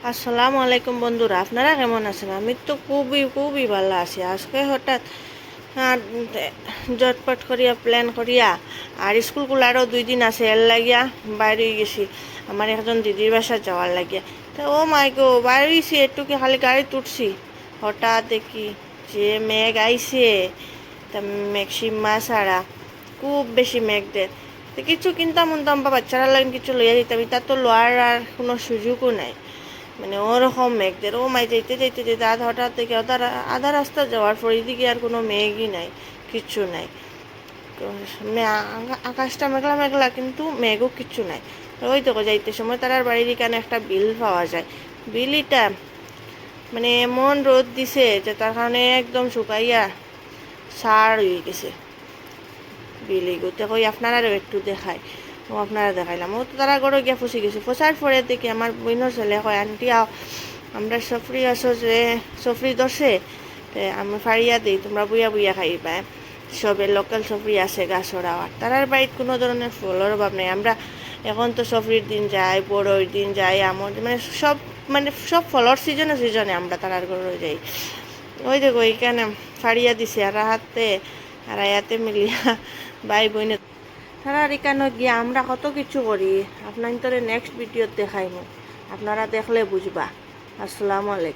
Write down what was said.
আসসালামু আলাইকুম বন্ধুরা, আপনারা কেমন আছেন? আমি তো খুবই খুবই ভালো আছি। আজকে হঠাৎ আর জটপট করিয়া প্ল্যান করিয়া আর স্কুল খোলারও 2 দিন আছে এর লাগিয়া বাইরে হয়ে গেছি আমার একজন দিদির বাসা যাওয়ার লাগিয়া। তো ও মাই গো, বাইরে হয়েছি একটু কি খালি গাড়ি তুটছি, হঠাৎ দেখি যে মেঘ আইছে। তা মেঘ সীমা ছাড়া খুব বেশি মেঘ দেয়। তো কিছু কিনতাম উনতাম বা বাচ্চারা লাগে কিছু লইয়া দিতাম, এটা তো লোয়ার আর কোনো সুযোগও নাই। মানে ওরকম মেঘদের ও মাই যেতে যেতে যেতে হঠাৎ থেকে আধা রাস্তা যাওয়ার পর এদিকে আর কোনো মেঘই নাই, কিচ্ছু নাই। আকাশটা মেঘলা মেঘলা, কিন্তু মেঘও কিচ্ছু নাই। ওই দেখো যাইতে সময় তার বাড়ির এখানে একটা বিল পাওয়া যায়। বিলিটা মানে এমন রোদ দিছে যে তার কারণে একদম শুকাইয়া সার হয়ে গেছে বিলি গোতে কই আপনারাও একটু দেখায়। ও আপনারা দেখাইলাম, ও তো তারা গড়ে গিয়া ফসি গেছে। ফসার পরে দেখি আমার বোনের ছেলে কয়, আন্টি আও আমরা সফরি আসো যে সফরি দশে আমি ফাড়িয়া দিই, তোমরা বুইয়া বুইয়া খাইবা। সবে লোকাল সফরি আছে গাছরা, আর তারার বাড়িতে কোনো ধরনের ফলের অভাব নেই। আমরা এখন তো সফরির দিন যাই, বড়োর দিন যাই, আমর মানে সব ফলর সিজনে সিজনে আমরা তারার ঘরে যাই। ওই দেখো এইখানে ফাড়িয়া দিছে আর হাতে আর আয়াতে মিলিয়া ভাই বোনে তারা এখানে গিয়া আমরা কত কিছু করি। আপনার নেক্সট ভিডিওতে দেখাইমু, আপনারা দেখলে বুঝবা। আসসালামু আলাইকুম।